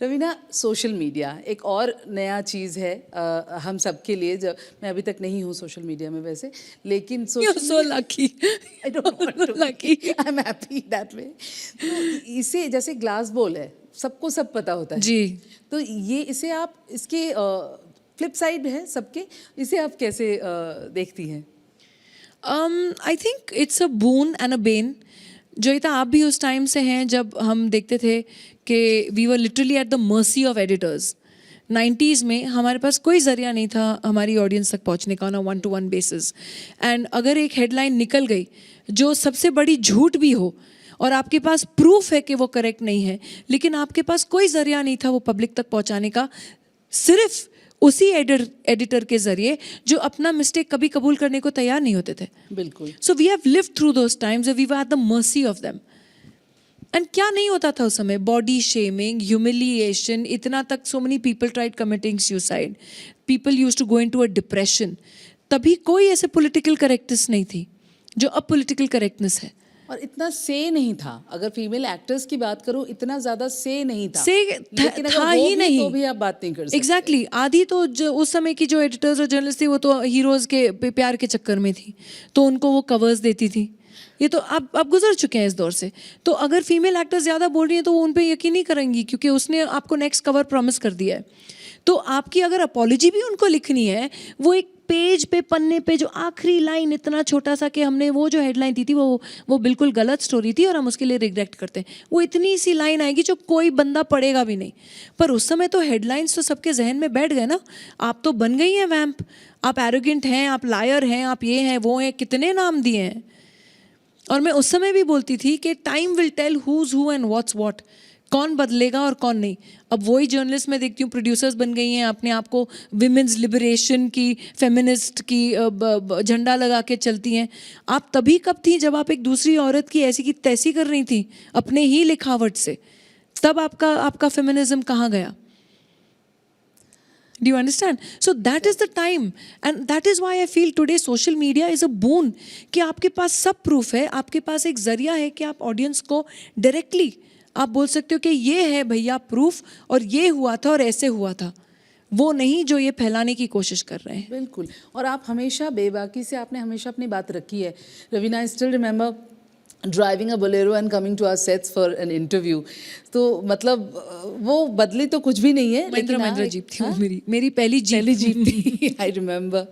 Raveena, social media एक और नया चीज़ है हम सब के लिए। जब मैं अभी तक नहीं हूँ सोशल मीडिया में वैसे, लेकिन You're so lucky. I don't want to Lucky. I'm happy that way. तो इसे जैसे ग्लास बॉल है, सबको सब पता होता है जी। तो ये इसे आप इसके फ्लिप साइड है सबके, इसे आप कैसे देखती हैं? I think it's a boon and a bane. Joita, आप भी उस टाइम से हैं जब हम देखते थे कि we were literally at the mercy of editors. 90s में हमारे पास कोई ज़रिया नहीं था हमारी ऑडियंस तक पहुंचने का, on a 1-to-1 basis. And अगर एक हेडलाइन निकल गई जो सबसे बड़ी झूठ भी हो और आपके पास प्रूफ है कि वो करेक्ट नहीं है, लेकिन आपके पास कोई ज़रिया नहीं था वो पब्लिक तक पहुंचाने का, सिर्फ उसी एडिटर के ज़रिए जो अपना मिस्टेक कभी कबूल करने को तैयार नहीं होते थे। बिल्कुल। So we have lived through those times, we were at the mercy of them. And क्या नहीं होता था उस समय, बॉडी शेमिंग, ह्यूमिलिएशन, इतना तक so many people tried committing suicide, people used to go into a depression. तभी कोई ऐसे पॉलिटिकल करेक्टनेस नहीं थी जो अब पॉलिटिकल करेक्टनेस है। और इतना से नहीं था, अगर फीमेल एक्टर्स की बात करूं इतना ज्यादा से नहीं था, से लेकिन अगर था वो ही भी नहीं तो भी आप बात नहीं कर सकते। एग्जैक्टली आदि तो जो उस समय की जो एडिटर्स और जर्नलिस्ट थी वो तो हीरोज के प्यार के चक्कर में थी, तो उनको वो कवर्स देती थी। ये तो अब गुजर चुके हैं इस दौर से। तो अगर फीमेल एक्टर्स ज़्यादा बोल रही हैं तो वो उन पर यकीन नहीं करेंगी, क्योंकि उसने आपको नेक्स्ट कवर प्रॉमिस कर दिया है। तो आपकी अगर अपॉलॉजी भी उनको लिखनी है, वो एक पेज पे, पन्ने पे जो आखिरी लाइन इतना छोटा सा कि हमने वो जो हेडलाइन दी थी वो बिल्कुल गलत स्टोरी थी और हम उसके लिए रिग्रेट करते हैं, वो इतनी सी लाइन आएगी जो कोई बंदा पढ़ेगा भी नहीं। पर उस समय तो हेडलाइंस तो सबके जहन में बैठ गए ना। आप तो बन गई हैं वैम्प, आप एरोगेंट हैं, आप लायर हैं, आप ये हैं वो हैं, कितने नाम दिए हैं। और मैं उस समय भी बोलती थी कि time will tell who's who and what's what, कौन बदलेगा और कौन नहीं। अब वही जर्नलिस्ट मैं देखती हूँ प्रोड्यूसर्स बन गई हैं, अपने आप को विमेंस लिबरेशन की, फेमिनिस्ट की झंडा लगा के चलती हैं। आप तभी कब थी जब आप एक दूसरी औरत की ऐसी की तैसी कर रही थी अपने ही लिखावट से? तब आपका फेमिनिज्म कहाँ गया? Do you understand? So that is the time, and that is why I feel today social media is a boon कि आपके पास सब प्रूफ है, आपके पास एक जरिया है कि आप ऑडियंस को डायरेक्टली आप बोल सकते हो कि ये है भैया प्रूफ, और ये हुआ था और ऐसे हुआ था, वो नहीं जो ये फैलाने की कोशिश कर रहे हैं। बिल्कुल। और आप हमेशा बेबाकी से आपने हमेशा अपनी बात रखी है। Raveena, I still remember driving a Bolero and coming to our sets for an interview. तो मतलब वो बदली तो कुछ भी नहीं है, लेकिन महिंद्रा जीप थी वो, मेरी पहली जीप थी। I remember.